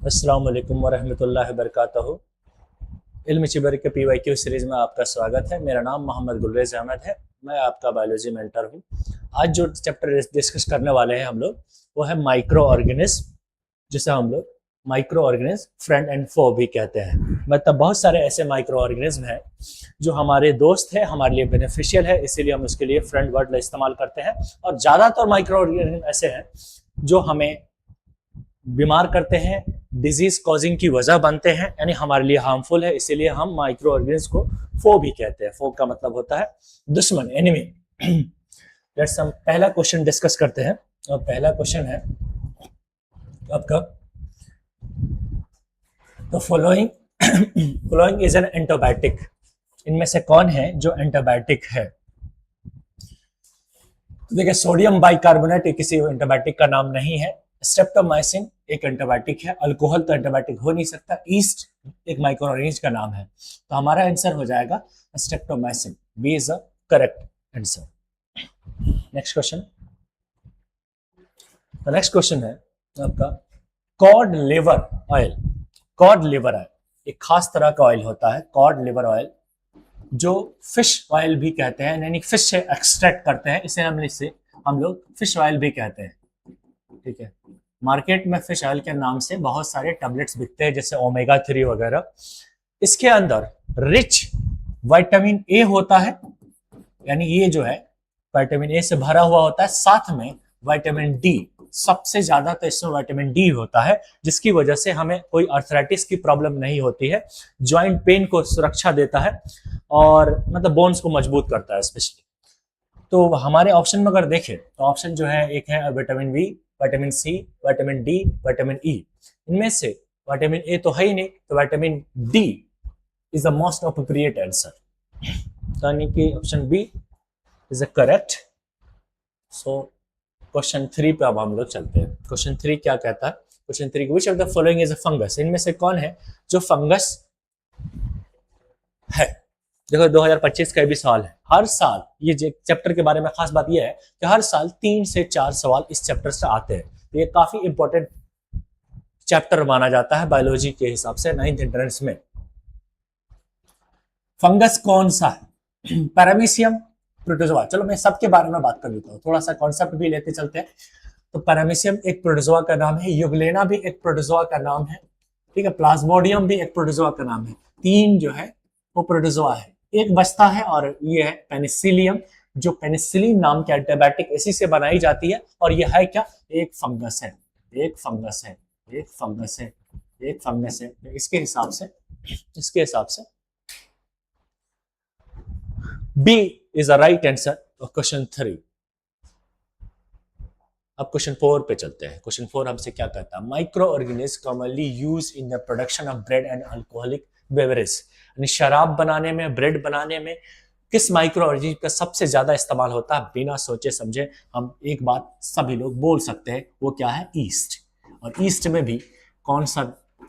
अस्सलाम वालेकुम वरहमतुल्लाहि वबरकातुहू। इल्म चिबर के PYQ सीरीज़ में आपका स्वागत है। मेरा नाम मोहम्मद गुलरेज़ अहमद है। मैं आपका बायोलॉजी मेंटर हूँ। आज जो चैप्टर डिस्कस करने वाले हैं हम लोग, वो है माइक्रो ऑर्गेनिज्म, जिसे हम लोग माइक्रो ऑर्गेनिज्म फ्रेंड एंड फो भी कहते हैं। मतलब बहुत सारे ऐसे माइक्रो ऑर्गेनिज्म हैं जो हमारे दोस्त है, हमारे लिए बेनिफिशियल है, इसीलिए हम उसके लिए फ्रेंड वर्ड इस्तेमाल करते हैं। और ज़्यादातर माइक्रो ऑर्गेनिज्म ऐसे हैं जो हमें बीमार करते हैं, डिजीज कॉजिंग की वजह बनते हैं, यानी हमारे लिए हार्मफुल है, इसीलिए हम माइक्रो ऑर्गेनिज्म को फो भी कहते हैं। फो का मतलब होता है दुश्मन, एनिमी। लेट्स हम पहला क्वेश्चन डिस्कस करते हैं। और पहला क्वेश्चन है आपका, तो फॉलोइंग इज एन एंटीबायोटिक। इनमें से कौन है जो एंटीबायोटिक है? देखिए, सोडियम बाइकार्बोनेट किसी एंटीबायोटिक का नाम नहीं है। स्ट्रेप्टोमाइसिन एक एंटीबायोटिक है। अल्कोहल तो एंटीबायोटिक हो नहीं सकता। ईस्ट एक माइक्रो ऑर्गेनिज्म का नाम है, तो हमारा आंसर हो जाएगा streptomycin. B is the correct answer. Next question. Next question है आपका, cod liver oil. Cod liver oil एक खास तरह का ऑयल होता है। कॉड लिवर ऑयल जो फिश ऑयल भी कहते हैं, यानी फिश से एक्सट्रैक्ट करते हैं, इसे हम लोग फिश ऑयल भी कहते हैं। ठीक है, मार्केट में फिश ऑयल के नाम से बहुत सारे टैबलेट्स बिकते हैं, जैसे ओमेगा 3 वगैरह। इसके अंदर रिच विटामिन ए होता है, यानी ये जो है विटामिन ए से भरा हुआ होता है। साथ में विटामिन डी, सबसे ज्यादा तो इसमें विटामिन डी होता है, जिसकी वजह से हमें कोई अर्थराइटिस की प्रॉब्लम नहीं होती है। जॉइंट पेन को सुरक्षा देता है और मतलब बोन्स को मजबूत करता है स्पेशली। तो हमारे ऑप्शन में अगर देखें तो ऑप्शन जो है, एक है vitamin B, vitamin C, vitamin D, vitamin E. इनमें से विटामिन ए तो है ही नहीं, तो vitamin D is the most appropriate answer, यानी कि option B is the correct. So question 3 पे अब हम लोग चलते हैं। क्वेश्चन 3 क्या कहता है? Question 3, which of the following is a fungus. इनमें से कौन है जो फंगस है? देखो, 2025 का भी साल है। हर साल ये चैप्टर के बारे में खास बात यह है कि हर साल 3 से 4 सवाल इस चैप्टर से आते हैं। ये काफी इंपॉर्टेंट चैप्टर माना जाता है बायोलॉजी के हिसाब से 9th एंट्रेंस में। फंगस कौन सा है? Paramecium, protozoa. चलो मैं सबके बारे में बात कर लेता हूँ, थोड़ा सा कॉन्सेप्ट भी लेते चलते हैं। तो पैरामीशियम एक प्रोटोजोआ का नाम है, यूग्लेना भी एक प्रोटोजोआ का नाम है, ठीक है, प्लाज्मोडियम भी एक प्रोटोजोआ का नाम है। 3 जो है वो प्रोटोजोआ है। एक बचता है और ये है पेनिसिलियम, जो पेनिसिलिन नाम के एंटीबायोटिक इसी से बनाई जाती है। और ये है क्या? एक फंगस है, एक फंगस है, एक फंगस है, एक फंगस है। इसके हिसाब से B is the right answer of question 3। अब क्वेश्चन 4 पे चलते हैं। क्वेश्चन 4 हमसे क्या कहता है? Micro organism commonly use in the production of bread and alcoholic beverage. यानी शराब बनाने में, ब्रेड बनाने में किस माइक्रो ऑर्गेनिज्म का सबसे ज्यादा इस्तेमाल होता है? बिना सोचे समझे हम एक बात सभी लोग बोल सकते हैं, वो क्या है? ईस्ट। और ईस्ट में भी कौन सा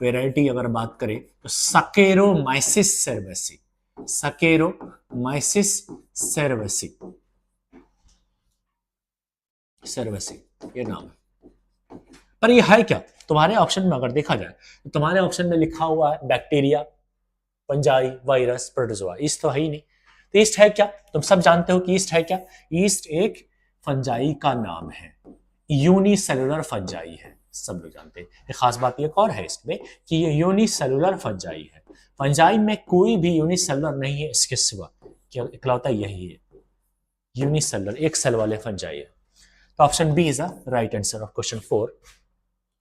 वेराइटी अगर बात करें तो सकेरोमाइसिस सेरेवेसी। सकेरोमाइसिस सेरेवेसी, सेरेवेसी ये नाम है। पर ये है क्या? तुम्हारे ऑप्शन में अगर देखा जाए तो तुम्हारे ऑप्शन में लिखा हुआ है bacteria, fungi, virus, protozoa. East तो है ही नहीं। तो ईस्ट है क्या? तुम सब जानते हो कि ईस्ट है क्या? ईस्ट एक फंजाई का नाम है, यूनिसेलुलर फंजाई है, सब लोग जानते हैं। एक खास बात ये और है इसमें कि ये यूनिसेलुलर फंजाई है। फंजाई में कोई भी यूनिसेलुलर नहीं है इसके सिवा, इकलौता यही है यूनिसेलुलर, एक सेल वाले फंजाई है। तो option B is the right answer of question 4।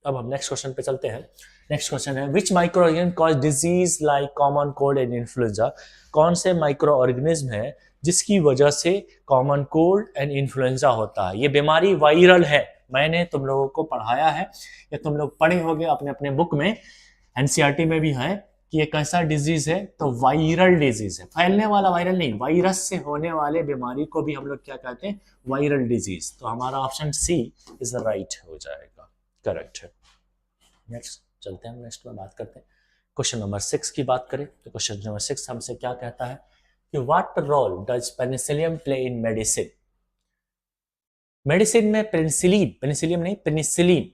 अब हम नेक्स्ट क्वेश्चन पे चलते हैं। नेक्स्ट क्वेश्चन है, which micro organism cause disease like common cold and influenza. कौन से माइक्रो ऑर्गेनिज्म है जिसकी वजह से कॉमन कोल्ड एंड इन्फ्लुएंजा होता है? ये बीमारी वायरल है, मैंने तुम लोगों को पढ़ाया है, या तुम लोग पढ़े होंगे अपने अपने बुक में, एनसीईआरटी में भी है कि ये कैसा डिजीज है। तो वायरल डिजीज है, फैलने वाला वायरल नहीं, वायरस से होने वाले बीमारी को भी हम लोग क्या कहते हैं? Viral disease. तो हमारा ऑप्शन सी इज राइट हो जाएगा, करेक्ट है। नेक्स्ट चलते हैं, नेक्स्ट में बात करते हैं। क्वेश्चन नंबर 6 की बात करें तो क्वेश्चन नंबर 6 हमसे क्या कहता है कि what role does penicillium play in medicine. Medicine में पेनिसिलिन, पेनिसिलियम नहीं, पेनिसिलिन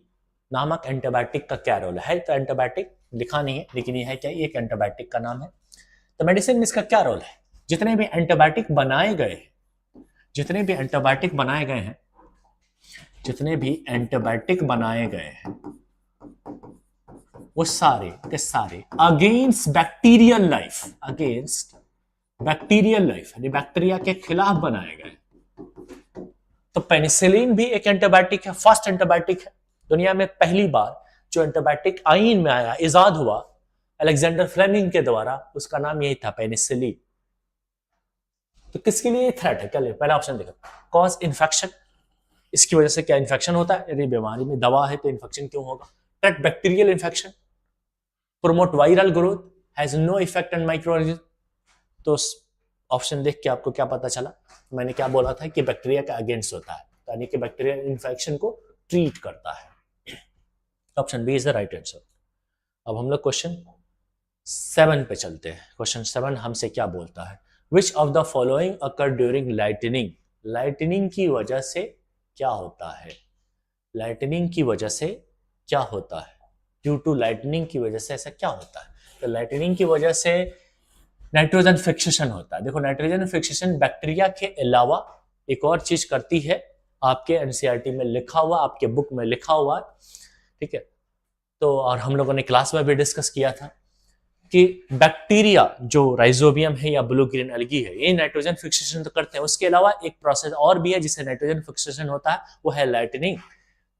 नामक एंटीबायोटिक का क्या रोल है? तो एंटीबायोटिक लिखा नहीं है, लेकिन यह है क्या, एक एंटीबायोटिक का नाम है। तो मेडिसिन में इसका क्या रोल है? जितने भी एंटीबायोटिक बनाए गए हैं, जितने भी एंटीबायोटिक बनाए गए हैं, जितने भी एंटीबायोटिक बनाए गए हैं, वो सारे के सारे against bacterial life, against bacterial life यानी बैक्टीरिया के खिलाफ बनाए गए। तो पेनिसिलिन भी एक एंटीबायोटिक है, फर्स्ट एंटीबायोटिक है। दुनिया में पहली बार जो एंटीबायोटिक आइन में आया, इजाद हुआ अलेक्जेंडर फ्लेमिंग के द्वारा, उसका नाम यही था, पेनिसिलिन। तो किसके लिए थ्रेट है? क्या पहला ऑप्शन देखो, कॉज इन्फेक्शन, इसकी वजह से क्या इन्फेक्शन होता है? यदि बीमारी में दवा है तो इन्फेक्शन क्यों होगा? Threat bacterial infection, promote viral growth, has no effect on microorganism. तो ऑप्शन देख के आपको क्या पता चला? मैंने क्या बोला था कि बैक्टीरिया का अगेंस्ट होता है, यानी कि बैक्टीरिया इन्फेक्शन को ट्रीट करता है। Option B is the right answer. अब हम लोग क्वेश्चन 7 पे चलते हैं। क्वेश्चन 7 हमसे क्या बोलता है? विच of the following occur during lightning? Lightning की वजह से क्या होता है? लाइटनिंग की वजह से क्या होता है? ड्यू टू लाइटनिंग की वजह से ऐसा क्या होता है? तो लाइटनिंग की वजह से नाइट्रोजन फिक्सेशन होता है। देखो, नाइट्रोजन फिक्सेशन बैक्टीरिया के अलावा एक और चीज करती है, आपके एनसीईआरटी में लिखा हुआ, आपके बुक में लिखा हुआ, ठीक है। तो और हम लोगों ने क्लास में भी डिस्कस किया था कि बैक्टीरिया जो राइजोबियम है या ब्लू ग्रीन एल्गी है, ये नाइट्रोजन फिक्सेशन तो करते हैं, उसके अलावा एक प्रोसेस और भी है जिससे नाइट्रोजन फिक्सेशन होता है, वो है लाइटनिंग।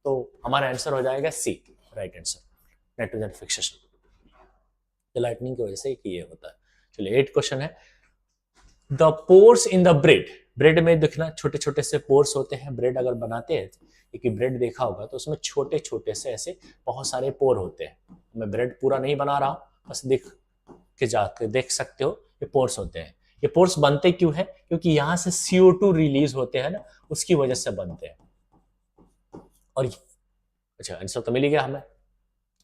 तो हमारा आंसर हो जाएगा C, right answer, nitrogen fixation. तो लाइटनिंग की वजह से ये होता है। चलिए 8 क्वेश्चन है। The pores in the bread, bread में देखना छोटे छोटे से पोर्स होते हैं। ब्रेड अगर बनाते हैं, क्योंकि ब्रेड देखा होगा तो उसमें छोटे छोटे से ऐसे बहुत सारे पोर होते हैं। मैं ब्रेड पूरा नहीं बना रहा हूं, बस देख के जाके देख सकते हो, ये पोर्स होते हैं। ये पोर्स बनते क्यों है? क्योंकि यहां से CO2 रिलीज होते हैं ना, उसकी वजह से बनते हैं। और अच्छा, आंसर तो मिल गया हमें,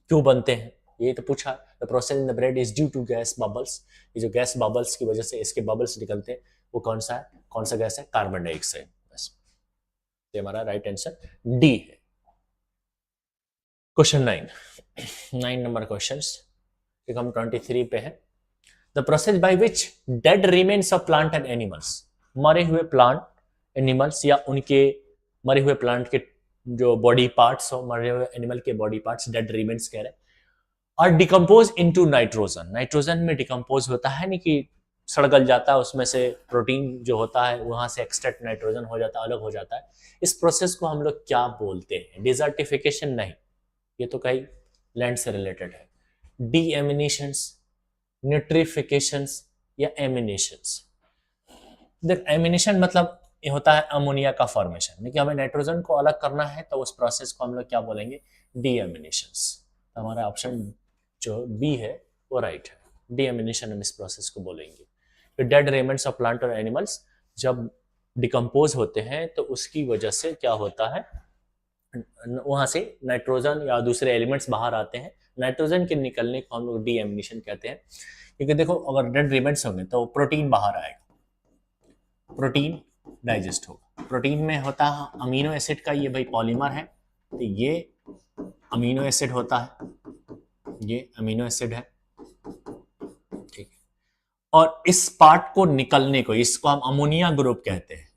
क्यों बनते हैं ये तो पूछा। The process in the bread is due to gas bubbles. ये जो गैस बबल्स की वजह से इसके बबल्स निकलते हैं, वो कौन सा है? कौन सा गैस है? Carbon dioxide. बस ये हमारा राइट आंसर डी है। क्वेश्चन 9 नंबर क्वेश्चन, हम 23 पे है। The process by which dead remains of plant and animals, मरे हुए प्लांट, एनिमल्स या उनके मरे हुए प्लांट के जो बॉडी पार्ट्स हो, मरे हुए एनिमल के बॉडी पार्ट्स, डेड रिमेन्स कह रहे हैं, और डिकम्पोज इनटू नाइट्रोजन। नाइट्रोजन में डिकम्पोज होता है, नहीं कि सड़ गल जाता है, उसमें से प्रोटीन जो होता है वहां से एक्सट्रैक्ट नाइट्रोजन हो जाता है, अलग हो जाता है। इस प्रोसेस को हम लोग क्या बोलते हैं? डिजर्टिफिकेशन नहीं, ये तो कहीं लैंड से रिलेटेड है। डीएमिनेशंस, न्यूट्रिफिकेशंस या एमिनेशंस। देख, एमिनेशन मतलब ये होता है अमोनिया का फॉर्मेशन, लेकिन हमें नाइट्रोजन को अलग करना है तो उस प्रोसेस को हम लोग क्या बोलेंगे? डीएमिनेशंस। तो हमारा ऑप्शन जो बी है वो राइट है, डीएमिनेशन हम इस प्रोसेस को बोलेंगे। तो डेड रेमेंट्स ऑफ प्लांट और एनिमल्स जब डिकम्पोज होते हैं तो उसकी वजह से क्या होता है, वहां से नाइट्रोजन या दूसरे एलिमेंट्स बाहर आते हैं। नाइट्रोजन के निकलने को हम लोग डीएमिनेशन कहते हैं। क्योंकि देखो, अगर डेड रेमेंट्स होंगे तो प्रोटीन बाहर आएगा, प्रोटीन डाइजेस्ट होगा। प्रोटीन में होता है अमीनो एसिड का, ये भाई पॉलीमर है, तो ये अमीनो एसिड होता है, ये अमीनो एसिड है, ठीक है। और इस पार्ट को निकलने को, इसको हम अमोनिया ग्रुप कहते हैं।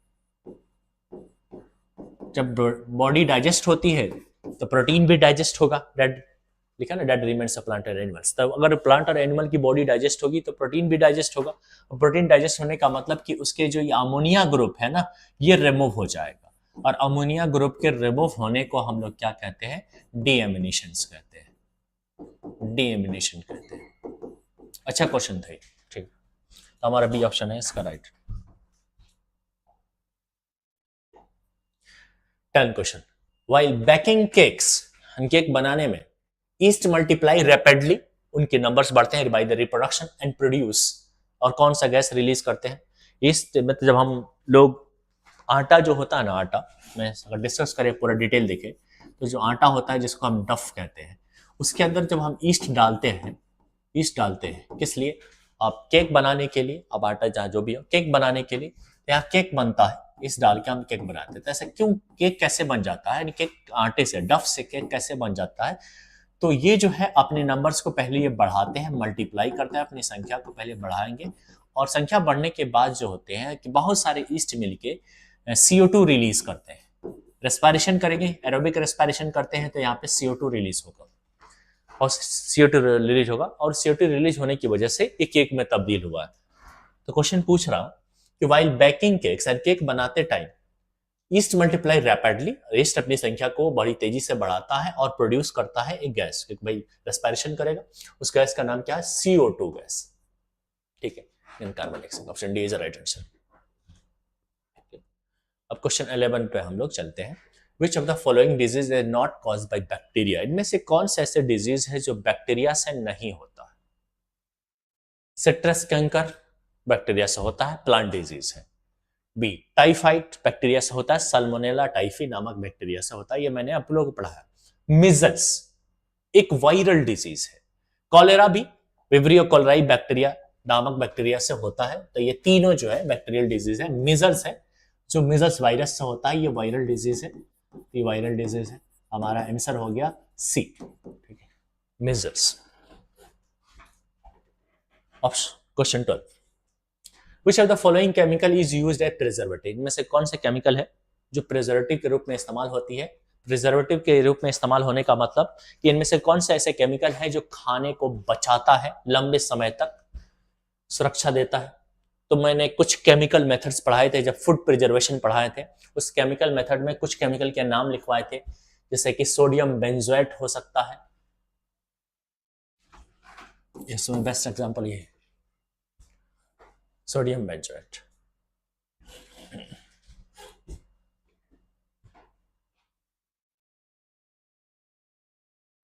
जब बॉडी डाइजेस्ट होती है तो प्रोटीन भी डाइजेस्ट होगा, डेड लिखा ना, डेड रिमेन्स ऑफ प्लांट और एनिमल्स। तब अगर प्लांट और एनिमल की बॉडी डाइजेस्ट होगी तो प्रोटीन भी डाइजेस्ट होगा। और प्रोटीन डाइजेस्ट होने का मतलब कि उसके जो ये अमोनिया ग्रुप है ना, ये रिमूव हो जाएगा। और अमोनिया ग्रुप के रिमूव होने को हम लोग क्या कहते हैं? डीएमिनेशंस कहते हैं, डीएमिनेशन कहते हैं। अच्छा क्वेश्चन था, ठीक। तो हमारा बी ऑप्शन है इसका right. 10 question, while baking cakes, cake बनाने में ईस्ट मल्टीप्लाई रैपिडली, उनके नंबर्स बढ़ते हैं by the reproduction and produce, और कौन सा गैस रिलीज करते हैं? ईस्ट मतलब जब हम लोग आटा जो होता है ना, आटा में अगर डिस्कस करें, पूरा डिटेल देखें, तो जो आटा होता है जिसको हम डफ कहते हैं, उसके अंदर जब हम ईस्ट डालते हैं, ईस्ट डालते हैं किस लिए? आप केक बनाने के लिए, अब आटा जहाँ जो भी हो, केक बनाने के लिए, यहाँ केक बनता है इस डाल के हम केक बनाते हैं। तो ऐसा क्यों, केक कैसे बन जाता है, यानी केक आटे से, डफ से केक कैसे बन जाता है? तो ये जो है अपने नंबर्स को पहले ये बढ़ाते हैं, मल्टीप्लाई करते हैं, अपनी संख्या को पहले बढ़ाएंगे, और संख्या बढ़ने के बाद जो होते हैं कि बहुत सारे ईस्ट मिलके CO2 रिलीज करते हैं। रेस्पिरेशन करेंगे, एरोबिक रेस्पिरेशन करते हैं, तो यहाँ पे CO2 रिलीज होगा, और CO2 रिलीज होगा, और CO2 रिलीज होने की वजह से एक केक में तब्दील हुआ है। तो क्वेश्चन पूछ रहा हूं कि वाइल बेकिंग केक्स, केक बनाते time east multiply rapidly, east अपनी संख्या को बड़ी तेजी से बढ़ाता है और प्रोड्यूस करता है एक गैस, क्योंकि भाई रेस्पिरेशन करेगा, उस गैस का नाम क्या है? CO2 gas. ठीक है, carbon dioxide. Option D is the right answer. अब क्वेश्चन 11 पे हम लोग चलते हैं। Which of the following disease is not caused by bacteria? इनमें से कौन से ऐसे डिजीज है जो बैक्टीरिया से नहीं होता है? सिट्रस कैंकर बैक्टीरिया से होता है, प्लांट डिजीज है। बी, टाइफाइड बैक्टीरिया से होता है, साल्मोनेला टाइफी नामक बैक्टीरिया से होता है, ये मैंने आप लोगों को पढ़ाया। मिजल्स एक वायरल डिजीज है। कॉलेरा भी विब्रियो कोलेराई बैक्टीरिया नामक बैक्टीरिया से होता है। तो ये तीनों जो है बैक्टीरियल डिजीज है। मिजल्स है जो मिजल्स वायरस से होता है, ये वायरल डिजीज है, ये वायरल डिजीज है। हमारा आंसर हो गया सी। ठीक है, measles. Question 12, Which of the following chemical is used as preservative? इनमें से कौन से केमिकल है जो प्रिजर्वेटिव के रूप में इस्तेमाल होती है? प्रिजर्वेटिव के रूप में इस्तेमाल होने का मतलब कि इनमें से कौन से ऐसे केमिकल है जो खाने को बचाता है, लंबे समय तक सुरक्षा देता है? तो मैंने कुछ केमिकल मेथड्स पढ़ाए थे जब फूड प्रिजर्वेशन पढ़ाए थे। उस केमिकल मेथड में कुछ केमिकल के नाम लिखवाए थे, जैसे कि सोडियम बेंजोएट हो सकता है, इसमें बेस्ट एग्जांपल ये है, sodium benzoate.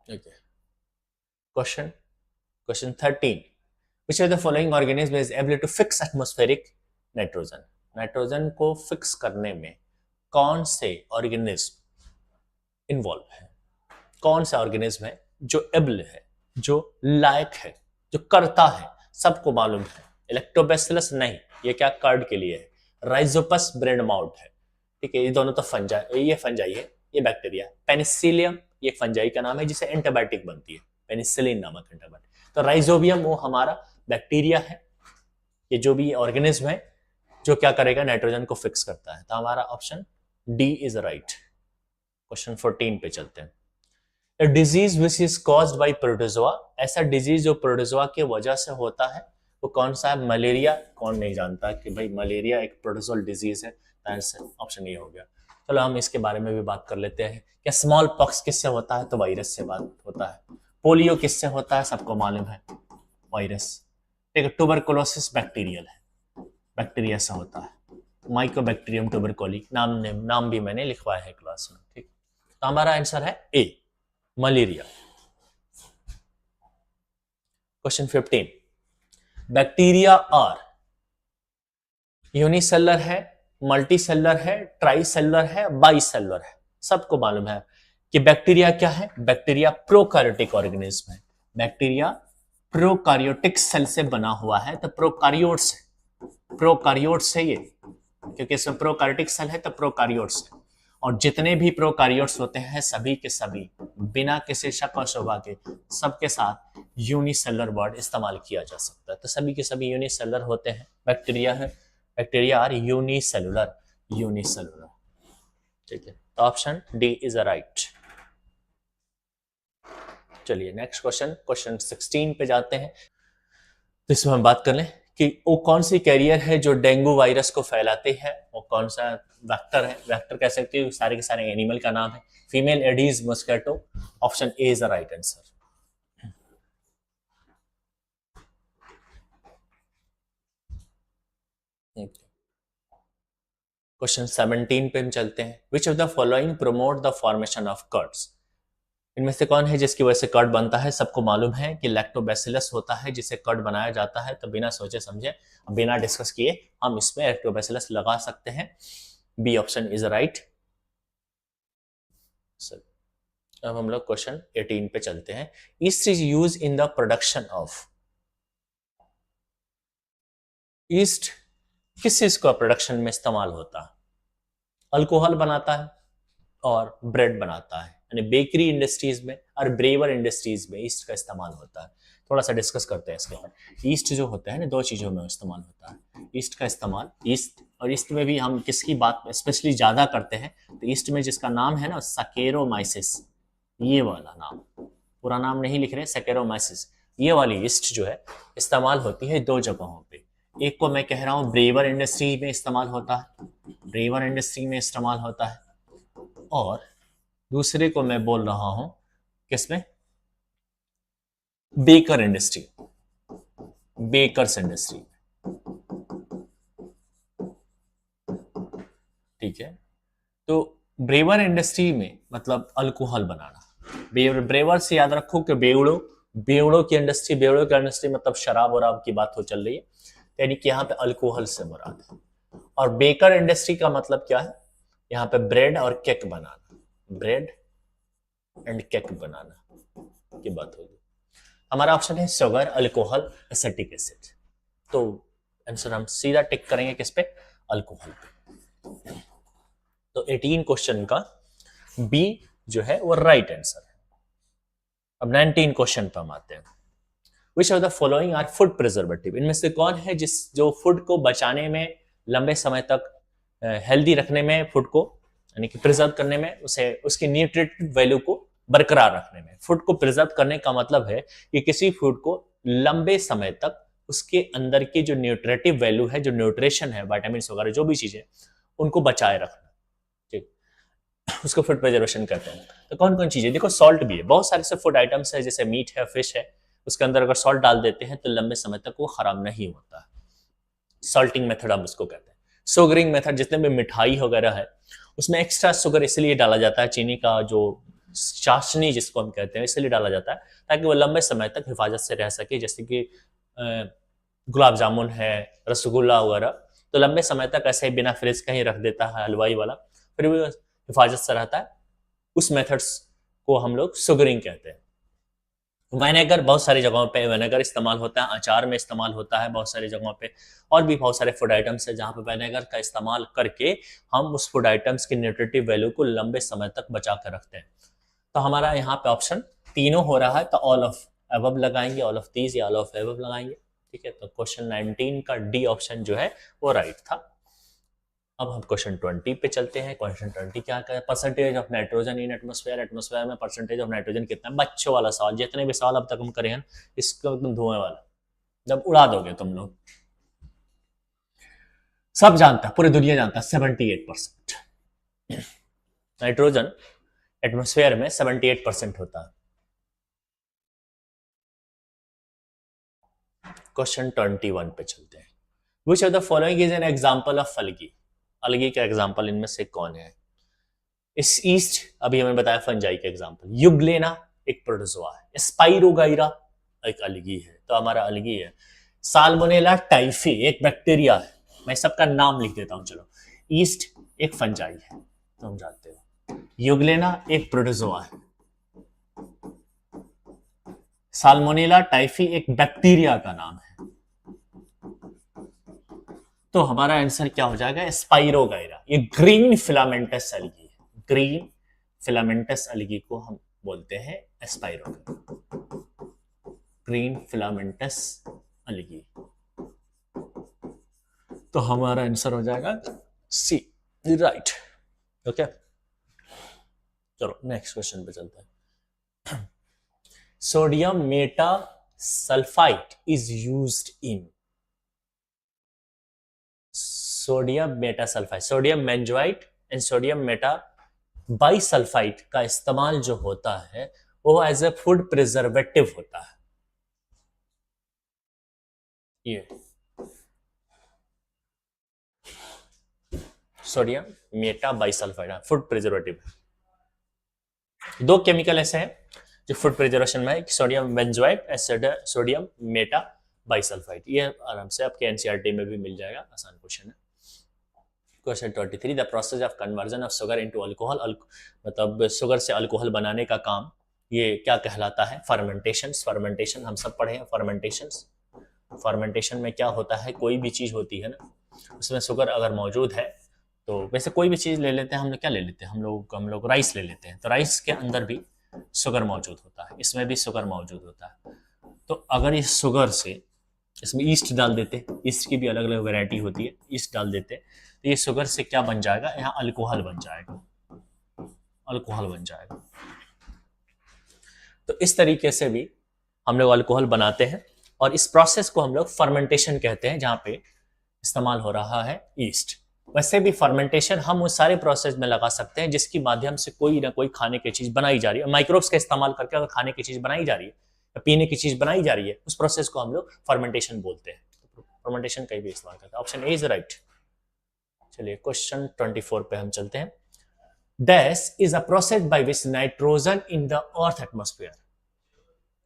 Okay. Question 13. Which of the following organism is able to fix atmospheric nitrogen? Nitrogen को फिक्स करने में कौन से ऑर्गेनिज्म इन्वॉल्व है? कौन सा ऑर्गेनिज्म है जो एबल है, जो लायक है, जो करता है? सबको मालूम है, इलेक्ट्रोबैसिलस नहीं, ये क्या कार्ड के लिए है, राइजोपस ब्रेंडमाउट है। ठीक है, ये दोनों तो फंजाई, ये फंजाई है, ये बैक्टीरिया। पेनिसिलियम ये फंजाई का नाम है जिसे एंटीबायोटिक बनती है, पेनिसिलिन नामक एंटीबायोटिक। तो राइजोबियम वो हमारा बैक्टीरिया है, ये जो भी ऑर्गेनिज्म है जो क्या करेगा, नाइट्रोजन को फिक्स करता है। तो हमारा option D is right. Question 14 पे चलते हैं। A disease which is caused by protozoa, ऐसा डिजीज जो प्रोटोजोआ की वजह से होता है वो कौन सा है? मलेरिया। कौन नहीं जानता कि भाई मलेरिया एक प्रोटोजोल डिजीज है? ऑप्शन ये हो गया। चलो हम इसके बारे में भी बात कर लेते हैं। क्या स्मॉल पॉक्स किससे होता है? तो वायरस से बात होता है। पोलियो किससे होता है? सबको मालूम है, वायरस। ठीक है, ट्यूबरकुलोसिस बैक्टीरियल है, बैक्टीरिया से होता है, माइकोबैक्टीरियम ट्यूबरकुली, नाम भी मैंने लिखवाया है क्लास में। ठीक, तो हमारा आंसर है A, malaria. Question 15, bacteria are unicellular है, मल्टीसेलर है, ट्राइसेलर है, बाइसेलर है? सबको मालूम है कि बैक्टीरिया क्या है? बैक्टीरिया प्रोकैरियोटिक ऑर्गेनिज्म है। बैक्टीरिया प्रोकैरियोटिक सेल से बना हुआ है, तो प्रोकैरियोट्स है, प्रोकैरियोट्स है ये, क्योंकि इसमें प्रोकैरियोटिक सेल है तो प्रोकैरियोट्स है। और जितने भी प्रोकैरियोट्स होते हैं सभी के सभी बिना किसी शक और शुबा के सबके साथ यूनिसेलर वर्ड इस्तेमाल किया जा सकता है। तो सभी के सभी यूनिसेलर होते हैं। बैक्टीरिया है, बैक्टीरिया आर यूनिसेलुलर, यूनिसेलुलर। ठीक है, तो ऑप्शन डी इज राइट। चलिए नेक्स्ट क्वेश्चन, क्वेश्चन 16 पे जाते हैं। तो इसमें हम बात कर लें कि वो कौन सी कैरियर है जो डेंगू वायरस को फैलाती है? वो कौन सा वेक्टर है? वेक्टर कह सकते हो, सारे के सारे एनिमल का नाम है। Female aedes mosquito. Option A is the right answer. Question 17 पे हम चलते हैं। Which of the following promote the formation of curds? इनमें से कौन है जिसकी वजह से कर्ड बनता है? सबको मालूम है कि लैक्टोबैसिलस होता है जिसे कर्ड बनाया जाता है। तो बिना सोचे समझे, बिना डिस्कस किए हम इसमें लैक्टोबैसिलस लगा सकते हैं। B option is right. अब हम लोग क्वेश्चन 18 पे चलते हैं। Yeast is use in the production of, yeast किस चीज का प्रोडक्शन में इस्तेमाल होता है? अल्कोहल बनाता है और ब्रेड बनाता है, यानी बेकरी इंडस्ट्रीज में और ब्रेवर इंडस्ट्रीज में ईस्ट का इस्तेमाल होता है। थोड़ा सा डिस्कस करते हैं इसके ऊपर। ईस्ट जो होता है ना, दो चीज़ों में इस्तेमाल होता है ईस्ट का इस्तेमाल। ईस्ट, और ईस्ट में भी हम किसकी बात स्पेशली ज़्यादा करते हैं, तो ईस्ट में जिसका नाम है ना सकेरोमाइसिस, ये वाला नाम, पूरा नाम नहीं लिख रहे, सकेरोमाइसिस, ये वाली ईस्ट जो है इस्तेमाल होती है दो जगहों पे। एक को मैं कह रहा हूँ ब्रेवर इंडस्ट्री में इस्तेमाल होता है, ब्रेवर इंडस्ट्री में इस्तेमाल होता है, और दूसरे को मैं बोल रहा हूं किसमें, बेकर इंडस्ट्री, बेकर्स इंडस्ट्री। ठीक है, तो ब्रेवर इंडस्ट्री में मतलब अल्कोहल बनाना। ब्रेवर से याद रखो कि बेवड़ो, बेवड़ो की इंडस्ट्री, बेवड़ो की इंडस्ट्री मतलब शराब वराब की बात हो चल रही है, यानी कि यहाँ पे अल्कोहल से मुराद है। और बेकर इंडस्ट्री का मतलब क्या है, यहाँ पे ब्रेड और केक बनाना, ब्रेड एंड केक बनाना की बात होगी। हमारा ऑप्शन है शुगर, अल्कोहल, एसिटिक एसिड। तो आंसर हम सीधा टिक करेंगे किस पे, अल्कोहल पे। तो 18 क्वेश्चन का बी जो है वो राइट आंसर है। अब 19 क्वेश्चन पर हम आते हैं। Which of the following are food preservative, इनमें से कौन है जो फूड को बचाने में, लंबे समय तक हेल्दी रखने में, फूड को यानी कि प्रिजर्व करने में, उसे उसकी न्यूट्रिटिव वैल्यू को बरकरार रखने में। फूड को प्रिजर्व करने का मतलब है कि किसी फूड को लंबे समय तक उसके अंदर की जो न्यूट्रिटिव वैल्यू है, जो न्यूट्रिशन है, विटामिन वगैरह जो भी चीजें, उनको बचाए रखना, ठीक, उसको फूड प्रिजर्वेशन कहते हैं। तो कौन कौन चीजें, देखो सॉल्ट भी है, बहुत सारे से फूड आइटम्स है, जैसे मीट है, फिश है, उसके अंदर अगर सॉल्ट डाल देते हैं तो लंबे समय तक वो खराब नहीं होता। सॉल्टिंग मेथड हम उसको कहते हैं। सुगरिंग मेथड, जितने भी मिठाई वगैरह है उसमें एक्स्ट्रा शुगर इसलिए डाला जाता है, चीनी का जो चाशनी जिसको हम कहते हैं, इसलिए डाला जाता है ताकि वो लंबे समय तक हिफाजत से रह सके। जैसे कि गुलाब जामुन है, रसगुल्ला वगैरह, तो लंबे समय तक ऐसे ही बिना फ्रिज कहीं रख देता है हलवाई वाला, फिर भी हिफाजत से रहता है। उस मेथड्स को हम लोग सुगरिंग कहते हैं। विनेगर, बहुत सारी जगहों पे विनेगर इस्तेमाल होता है, अचार में इस्तेमाल होता है बहुत सारी जगहों पे, और भी बहुत सारे फूड आइटम्स है जहाँ पे विनेगर का इस्तेमाल करके हम उस फूड आइटम्स की न्यूट्रिटिव वैल्यू को लंबे समय तक बचा कर रखते हैं। तो हमारा यहाँ पे ऑप्शन तीनों हो रहा है, तो ऑल ऑफ अबव लगाएंगे, ऑल ऑफ दीज या ऑल ऑफ अबव लगाएंगे। ठीक है, तो क्वेश्चन 19 का डी ऑप्शन जो है वो राइट था। अब हम क्वेश्चन 20 पे चलते हैं। क्वेश्चन 20 क्या है, percentage of nitrogen in atmosphere, atmosphere में परसेंटेज ऑफ नाइट्रोजन कितना है। बच्चों वाला सवाल, जितने भी सवाल अब तक हम करे हैं इसको एकदम धुएं वाला, जब उड़ा दोगे तुम लोग। सब जानता है, पूरी दुनिया जानता है 78% नाइट्रोजन एटमॉस्फेयर में 78% होता है। क्वेश्चन 21 पे चलते हैं। Which of the following is an example of algae, algae का एग्जांपल इनमें से कौन है। इस ईस्ट अभी हमें बताया फंजाई का एग्जांपल, युगलेना एक प्रोटोजोआ है, स्पाइरोगाइरा एक अलगी है, तो हमारा अलगी है। साल्मोनेला टाइफी एक बैक्टीरिया है, मैं सबका नाम लिख देता हूं चलो। ईस्ट एक फंजाई है, तो हम जानते हो। युगलेना एक प्रोटोजोआ है, साल्मोनेला टाइफी एक बैक्टीरिया का नाम है, तो हमारा आंसर क्या हो जाएगा, स्पाइरोगाइरा। ये ग्रीन फिलामेंटस अलगी है, ग्रीन फिलामेंटस अलगी को हम बोलते हैं स्पाइरोगाइरा, ग्रीन फिलामेंटस अलगी। तो हमारा आंसर हो जाएगा सी, राइट। ओके, चलो नेक्स्ट क्वेश्चन पे चलते हैं। Sodium meta sulphide is used in, sodium meta sulphide, sodium benzoate and sodium meta bisulphide का इस्तेमाल जो होता है वो एज ए फूड प्रिजर्वेटिव होता है। ये sodium meta bisulphide food preservative, दो केमिकल ऐसे हैं जो फूड प्रिजर्वेशन में है, sodium benzoate acid, sodium meta bisulphide. ये आराम से आपके एनसीईआरटी में भी मिल जाएगा, आसान क्वेश्चन है। Question 23, the process of conversion of sugar into alcohol, मतलब शुगर से अल्कोहल बनाने का काम, ये क्या कहलाता है, फर्मेंटेशन। फर्मेंटेशन हम सब पढ़े हैं, फर्मेंटेशन। फर्मेंटेशन में क्या होता है, कोई भी चीज होती है ना, उसमें शुगर अगर मौजूद है तो वैसे कोई भी चीज़ ले लेते हैं हम लोग, क्या ले लेते हैं हम लोग राइस ले लेते हैं, तो राइस के अंदर भी शुगर मौजूद होता है, इसमें भी शुगर मौजूद होता है। तो अगर इस शुगर से इसमें ईस्ट डाल देते, ईस्ट की भी अलग अलग वैरायटी होती है, ईस्ट डाल देते तो ये शुगर से क्या बन जाएगा, यहाँ अल्कोहल बन जाएगा, अल्कोहल बन जाएगा। तो इस तरीके से भी हम लोग अल्कोहल बनाते हैं, और इस प्रोसेस को हम लोग फर्मेंटेशन कहते हैं, जहां पे इस्तेमाल हो रहा है ईस्ट। वैसे भी फर्मेंटेशन हम उस सारे प्रोसेस में लगा सकते हैं जिसके माध्यम से कोई ना कोई खाने की चीज बनाई जा रही है, माइक्रोब्स का इस्तेमाल करके अगर खाने की चीज बनाई जा रही है या पीने की चीज बनाई जा रही है, उस प्रोसेस को हम लोग फर्मेंटेशन बोलते हैं। फर्मेंटेशन का भी इस्तेमाल करते हैं। Option A is right. चलिए क्वेश्चन 24 पे हम चलते हैं। This is a process by which nitrogen in the earth atmosphere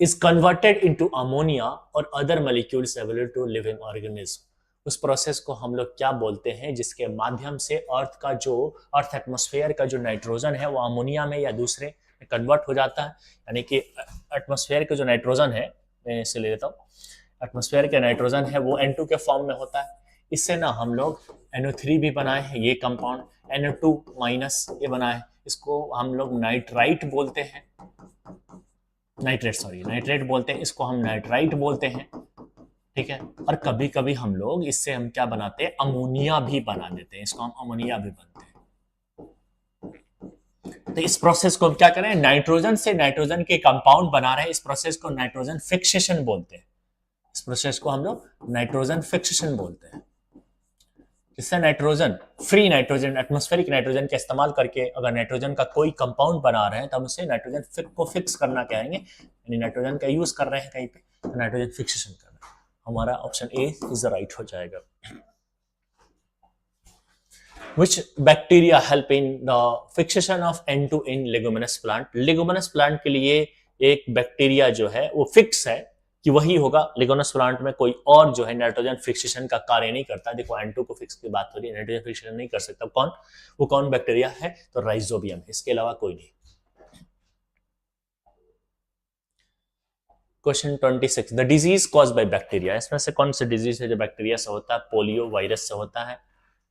is converted into ammonia or other molecules available to living organism। उस प्रोसेस को हम लोग क्या बोलते हैं जिसके माध्यम से अर्थ एटमॉस्फेयर का जो नाइट्रोजन है वो अमोनिया में या दूसरे में कन्वर्ट हो जाता है। यानी कि एटमॉस्फेयर का जो नाइट्रोजन है, मैं इसे ले लेता हूँ, एटमॉस्फेयर का नाइट्रोजन है वो N2 के फॉर्म में होता है। इससे ना हम लोग NO3 भी बनाए हैं, ये कंपाउंड NO2 माइनस ये बनाए, इसको हम लोग नाइट्राइट बोलते हैं, नाइट्रेट बोलते हैं, इसको हम नाइट्राइट बोलते हैं, ठीक है। और कभी कभी हम लोग इससे हम क्या बनाते हैं, अमोनिया भी बना देते हैं, इसको हम अमोनिया भी बनते हैं। तो इस प्रोसेस को हम क्या करें, नाइट्रोजन से नाइट्रोजन के कंपाउंड बना रहे हैं, इस प्रोसेस को नाइट्रोजन फिक्सेशन बोलते हैं। इस प्रोसेस को हम लोग नाइट्रोजन फिक्सेशन बोलते हैं। जिससे nitrogen, free nitrogen, atmospheric nitrogen का इस्तेमाल करके अगर नाइट्रोजन का कोई कंपाउंड बना रहे हैं तो हम उसे नाइट्रोजन को फिक्स करना कहेंगे, यानी नाइट्रोजन का यूज कर रहे हैं कहीं पे तो नाइट्रोजन फिक्सेशन करना। हमारा ऑप्शन ए इज राइट हो जाएगा। Which bacteria help in the fixation of N2 in leguminous plant? Leguminous plant के लिए एक बैक्टीरिया जो है वो फिक्स है कि वही होगा। लेगुमिनस प्लांट में कोई और जो है नाइट्रोजन फिक्सेशन का कार्य नहीं करता। देखो N2 को फिक्स की बात हो रही है, नाइट्रोजन फिक्सेशन नहीं कर सकता। कौन वो कौन बैक्टीरिया है, तो राइजोबियम, इसके अलावा कोई नहीं। Question 26, the disease cause by bacteria, इसमें से कौन सा डिजीज है जो बैक्टीरिया से होता है, पोलियो वायरस से होता है।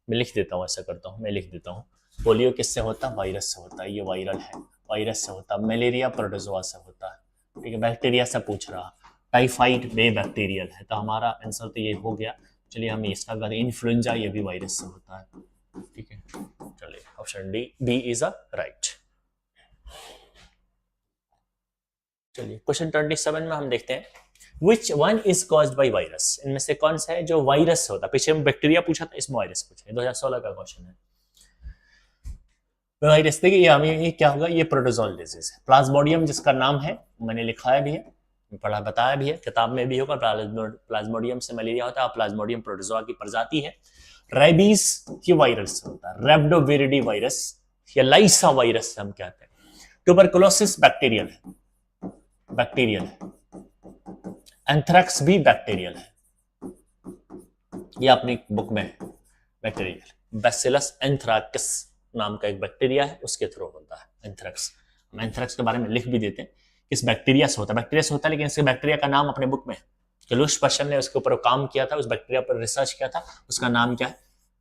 मैं लिख देता हूँ, ऐसा करता हूँ, मैं लिख देता हूँ, पोलियो किससे होता है, वायरस से होता है, ये वायरल है, वायरस से होता है। मलेरिया प्रोटोजोआ से होता है, ठीक है, बैक्टीरिया से पूछ रहा। टाइफाइड बे बैक्टीरियल है, तो हमारा आंसर तो ये हो गया। चलिए हम इसका करते, इन्फ्लुएंजा ये भी वायरस से होता है, ठीक है। चलिए option D B is a right. चलिए क्वेश्चन 27 में हम देखते हैं Which one is caused by virus? इनमें से कौन सा है जो वायरस से होता है। पीछे में बैक्टीरिया पूछा था, इसमें वायरस पूछा है, 2016 का क्वेश्चन है। वायरस देखिए ये क्या होगा, ये प्रोटोजोल डिजीज है। प्लाज्मोडियम जिसका नाम है, मैंने लिखाया भी है, पढ़ा बताया भी है, किताब में भी होगा। प्लाज्मोडियम से मलेरिया होता है, प्लाज्मोडियम प्रोटोजोआ की प्रजाति है। रेबीज ये वायरस से होता है, रेब्डोविरिडी वायरस या लाइसा वायरस हम कहते हैं। ट्यूबरकुलोसिस बैक्टीरियल है, एंथ्रैक्स भी बैक्टीरियल है, ये अपनी बुक में है बैक्टीरियल। बैसिलस एंथ्रैक्स नाम का एक बैक्टीरिया है, उसके थ्रू होता है एंथ्रैक्स। हम एंथ्रैक्स के बारे में लिख भी देते हैं, किस बैक्टीरिया से होता है, बैक्टीरिया से होता है, लेकिन इसके बैक्टीरिया का नाम अपने बुक में है। लुश पर्सन ने उसके ऊपर काम किया था, उस बैक्टीरिया पर रिसर्च किया था, उसका नाम क्या है,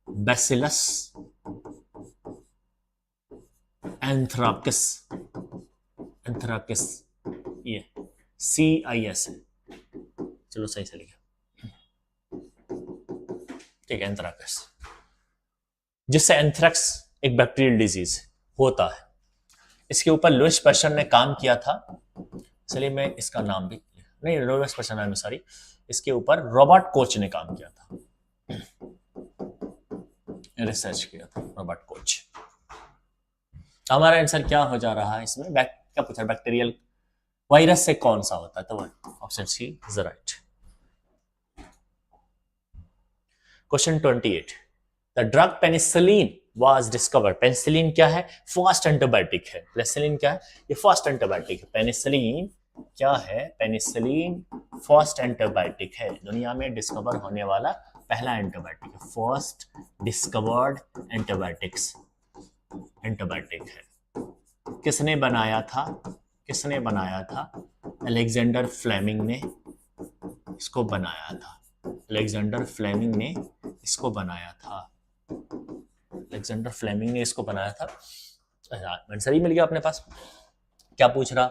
बैसिलस एंथ्रैक्स, एंथ्रैक्स ये CIS है, चलो सही से लिखा, ठीक है, एंथ्रैक्स, जिससे एंथ्रैक्स एक बैक्टीरियल डिजीज होता है। इसके ऊपर लुइस पर्सन ने काम किया था। चलिए मैं इसका नाम भी नहीं, लुइस पर्सन है सॉरी, इसके ऊपर रॉबर्ट कोच ने काम किया था, रिसर्च किया था रॉबर्ट कोच। हमारा आंसर क्या हो जा रहा है इसमें, क्या पूछा, बैक्टीरियल वायरस से कौन सा होता है, तो option C is right. Question 28, the drug penicillin was discovered. Penicillin क्या है, फर्स्ट एंटीबायोटिक है। पेनिसिलिन क्या है, ये फर्स्ट एंटीबायोटिक है। पेनिसिलिन क्या है, पेनिसिलिन फर्स्ट एंटीबायोटिक है, दुनिया में डिस्कवर होने वाला पहला एंटीबायोटिक है, फर्स्ट डिस्कवर्ड एंटीबायोटिक है। किसने बनाया था, किसने बनाया था, अलेक्जेंडर फ्लेमिंग ने इसको बनाया था, अलेक्जेंडर फ्लेमिंग ने इसको बनाया था, अलेक्जेंडर फ्लेमिंग ने इसको बनाया था। आंसर ही मिल गया अपने पास। क्या पूछ रहा,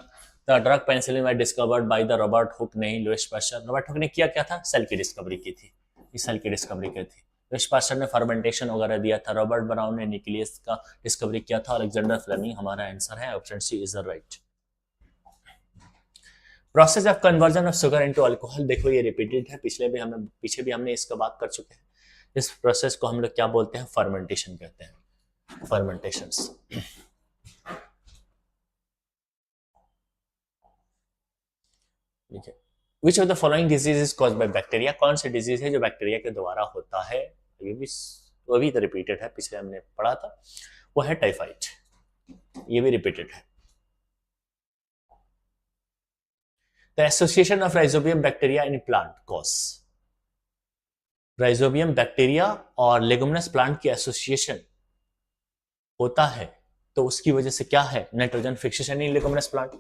the drug penicillin was discovered by the Robert Hooke नहीं लुइस पास्चर। रॉबर्ट हुक ने किया क्या था, सेल की डिस्कवरी की थी, इस सेल की डिस्कवरी की थी। लुइस पास्चर ने फर्मेंटेशन वगैरह दिया था, रॉबर्ट ब्राउन ने न्यूक्लियस का डिस्कवरी किया था, अलेक्जेंडर फ्लेमिंग हमारा आंसर है, option C is the right. Process of conversion of sugar into alcohol, देखो ये रिपीटेड है, पीछे भी हमने इसका बात कर चुके हैं। इस प्रोसेस को हम लोग क्या बोलते हैं, फर्मेंटेशन कहते हैं, फर्मेंटेशंस। Which of the following disease is caused by bacteria, कौन सी डिजीज है जो बैक्टीरिया के द्वारा होता है, ये भी वो भी तो रिपीटेड है, पिछले हमने पढ़ा था, वो है टाइफाइड, ये भी रिपीटेड है। The association of rhizobium bacteria in plant cause, Rhizobium bacteria और लेगुमिनस प्लांट की एसोसिएशन होता है, तो उसकी वजह से क्या है, nitrogen fixation in leguminous plant.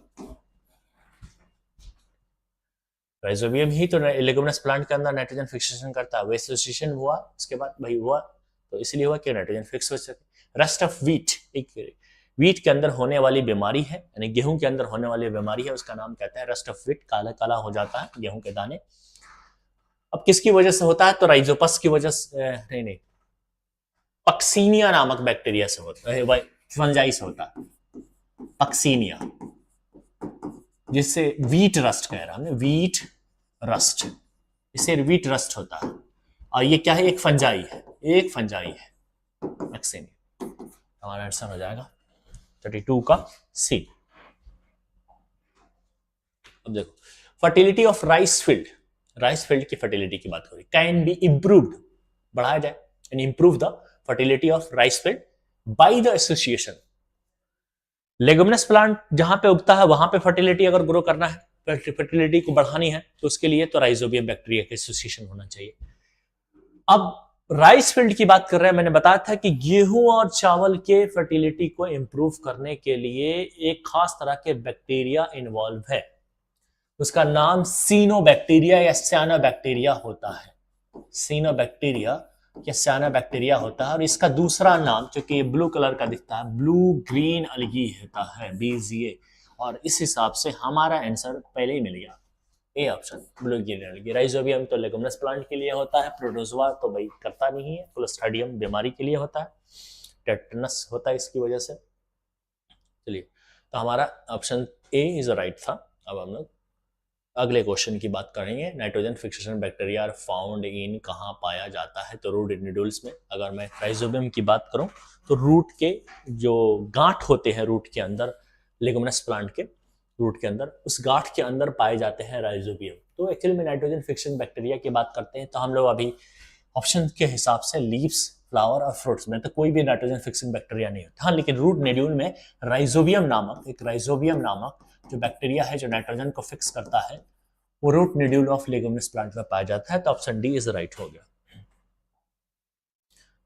Rhizobium ही तो लेगुमिनस प्लांट के अंदर नाइट्रोजन फिक्सेशन करता है, वो एसोसिएशन हुआ, उसके बाद भाई हुआ, तो इसलिए हुआ कि नाइट्रोजन फिक्स हो सके। रस्ट ऑफ व्हीट, एक व्हीट के अंदर होने वाली बीमारी है, यानी गेहूं के अंदर होने वाली बीमारी है, उसका नाम कहता है रस्ट ऑफ व्हीट, काला काला हो जाता है गेहूं के दाने। अब किसकी वजह से होता है, तो राइजोपस की वजह से, नहीं, पक्सीनिया नामक बैक्टीरिया से होता है, फंजाई से होता है, पक्सीनिया, जिससे व्हीट रस्ट कह रहा हमने, व्हीट रस्ट, इससे व्हीट रस्ट होता है, और ये क्या है, एक फंजाई है, एक फंजाई है पक्सीनिया। हमारा आंसर हो जाएगा 32 का सी। अब देखो, fertility of rice field, rice field की फर्टिलिटी की बात हो रही, कैन बी इम्प्रूव्ड, बढ़ाया जाए, and improve the fertility of rice field by the association. Leguminous plant जहां पे उगता है वहां पे फर्टिलिटी अगर ग्रो करना है, फर्टिलिटी को बढ़ानी है, तो उसके लिए तो राइजोबियम बैक्टीरिया का एसोसिएशन होना चाहिए। अब राइस फील्ड की बात कर रहे हैं, मैंने बताया था कि गेहूं और चावल के फर्टिलिटी को इंप्रूव करने के लिए एक खास तरह के बैक्टीरिया इन्वॉल्व है, उसका नाम सीनोबैक्टीरिया या साइनोबैक्टीरिया होता है, सीनोबैक्टीरिया या साइनोबैक्टीरिया होता है। और इसका दूसरा नाम, क्योंकि ब्लू कलर का दिखता है, ब्लू ग्रीन अलगी होता है, BGA, और इस हिसाब से हमारा आंसर पहले ही मिल गया, A option, blue green अलगी। Rhizobium तो लेगुमिनस प्लांट के लिए होता है, प्रोटोजोआ तो भाई करता नहीं है, क्लोस्ट्रिडियम बीमारी के लिए होता है, टेटनस होता है इसकी वजह से। चलिए, तो हमारा ऑप्शन ए इज राइट था। अब हम लोग अगले क्वेश्चन की बात करेंगे, nitrogen fixation bacteria are found in, कहाँ पाया जाता है, तो रूट नोड्यूल्स में। अगर मैं राइजोबियम की बात करूं तो रूट के जो गांठ होते हैं रूट के अंदर, लेगुमिनस प्लांट के रूट के अंदर, उस गांठ के अंदर पाए जाते हैं राइजोबियम। तो एक्चुअली में नाइट्रोजन फिक्सेशन बैक्टीरिया की बात करते हैं, तो हम लोग अभी ऑप्शन के हिसाब से लीव्स, फ्लावर और फ्रूट्स में तो कोई भी नाइट्रोजन फिक्सिंग बैक्टीरिया नहीं होता। हाँ, लेकिन रूट नोड्यूल में राइजोबियम नामक जो बैक्टीरिया है जो नाइट्रोजन को फिक्स करता है, वो root nodule of leguminous plant में पाया जाता है, तो ऑप्शन डी इज राइट हो गया।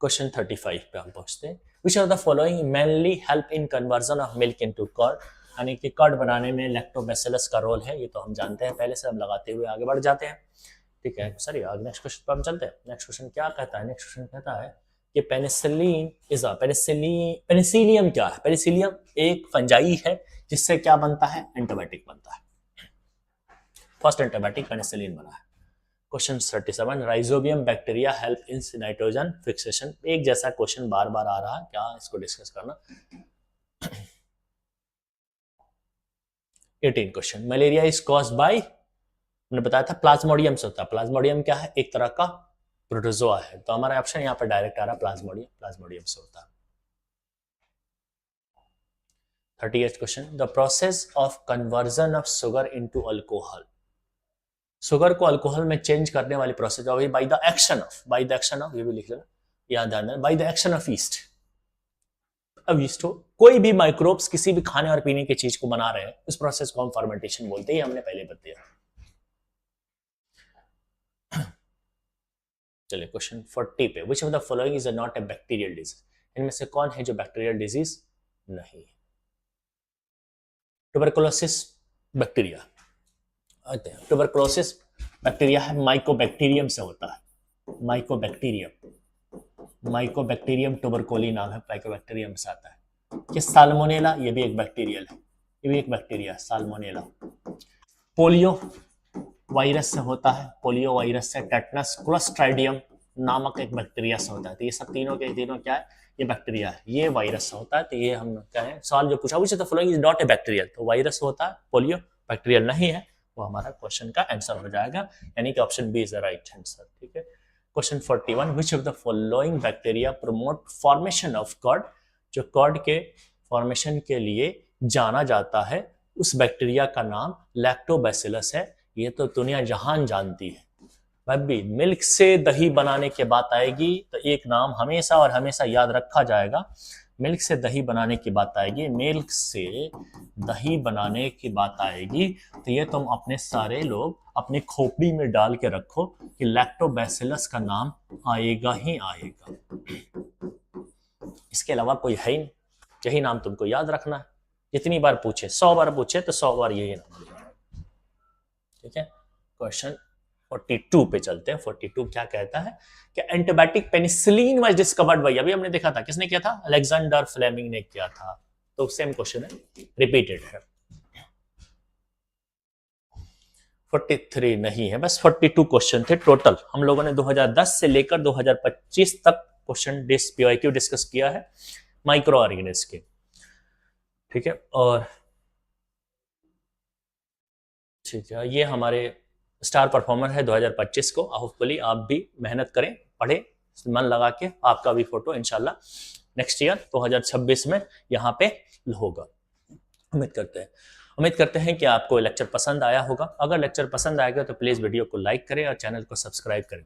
क्वेश्चन 35 पे हम पहुंचते हैं। Which of the following mainly help in conversion of milk into curd, यानी कि कर्ड बनाने में लैक्टोबैसिलस का रोल है, ये तो हम जानते हैं पहले से, हम लगाते हुए आगे बढ़ जाते हैं। ठीक है सर, आगे नेक्स्ट क्वेश्चन पर हम चलते हैं। नेक्स्ट क्वेश्चन क्या कहता है, नेक्स्ट क्वेश्चन कहता है कि पेनिसिलिन इज अ पेनिसिलियम क्या है, पेनिसिलियम एक फंजाई है जिससे क्या बनता है, एंटीबायोटिक बनता है, फर्स्ट एंटीबायोटिक पेनिसिलिन बना है। Question 37, rhizobium bacteria help in nitrogen fixation, एक जैसा क्वेश्चन बार बार आ रहा है, क्या इसको डिस्कस करना। 18 question, malaria is caused by, हमने बताया था प्लाज्मोडियम से होता है, प्लाज्मोडियम क्या है, एक तरह का प्रोटोजोआ है, तो हमारा ऑप्शन यहाँ पर डायरेक्ट आ रहा है प्लाज्मोडियम से होता है। 38 question, the process of conversion of sugar into alcohol, sugar को अल्कोहल में चेंज करने वाली process by the action of, ये भी लिख लेना, याद आना, by the action of east. अब ईस्ट हो, कोई भी माइक्रोब्स किसी भी खाने और पीने की चीज को बना रहे हैं, उस प्रोसेस को हम फर्मेंटेशन बोलते हैं, हमने पहले बताया। चलिए क्वेश्चन 40 पे, विच of the following is not a bacterial disease, इनमें से कौन है जो बैक्टीरियल डिजीज नहीं है। ट्यूबरकुलोसिस बैक्टीरिया, ट्यूबरकुलोसिस बैक्टीरिया है, माइकोबैक्टीरियम से होता है, माइकोबैक्टीरियम, माइकोबैक्टीरियम ट्यूबरकुली नाम है, माइकोबैक्टीरियम से आता है। ये साल्मोनेला, ये भी एक बैक्टीरियल है, ये भी एक बैक्टीरिया है साल्मोनेला। पोलियो वायरस से होता है, पोलियो वायरस से। टेटनस क्लोस्ट्राइडियम नामक एक बैक्टीरिया से होता है। तो ये सब तीनों के तीनों क्या है, ये बैक्टीरिया है, ये वायरस से होता है। तो ये हम क्या है, सवाल जो पूछा तो following is not a bacterial, तो वायरस होता है, पोलियो बैक्टीरियल नहीं है, वो हमारा क्वेश्चन का आंसर हो जाएगा, यानी कि option B is the right answer. ठीक है। Question 41, which of the following bacteria promote formation of curd, जो कॉर्ड के फॉर्मेशन के लिए जाना जाता है, उस बैक्टीरिया का नाम लैक्टोबैसिलस है। ये तो दुनिया जहान जानती है। भाई मिल्क से दही बनाने की बात आएगी तो एक नाम हमेशा और हमेशा याद रखा जाएगा, मिल्क से दही बनाने की बात आएगी, मिल्क से दही बनाने की बात आएगी तो ये तुम अपने सारे लोग अपनी खोपड़ी में डाल के रखो कि लैक्टोबैसिलस का नाम आएगा ही आएगा। इसके अलावा कोई है ही नहीं, यही नाम तुमको याद रखना है। जितनी बार पूछे, 100 बार पूछे तो 100 बार यही नाम लेना। ठीक है। क्वेश्चन 42 पे चलते हैं। 42 क्या कहता है कि antibiotic penicillin was discovered by, अभी हमने देखा था किसने किया था, अलेक्जेंडर फ्लेमिंग ने किया था। तो सेम क्वेश्चन है, रिपीटेड है। 43 नहीं है, बस 42 क्वेश्चन थे टोटल। हम लोगों ने 2010 से लेकर 2025 तक क्वेश्चन पीवाईक्यू डिस्कस किया है माइक्रो ऑर्गेनिज्म के। ठीक है। और ठीक है, ये हमारे स्टार परफॉर्मर है 2025 को। होपफुली आप भी मेहनत करें, पढ़ें मन लगा के, आपका भी फोटो इंशाल्लाह नेक्स्ट ईयर 2026 में यहाँ पे होगा। उम्मीद करते हैं कि आपको लेक्चर पसंद आया होगा। अगर लेक्चर पसंद आएगा तो प्लीज़ वीडियो को लाइक करें और चैनल को सब्सक्राइब करें।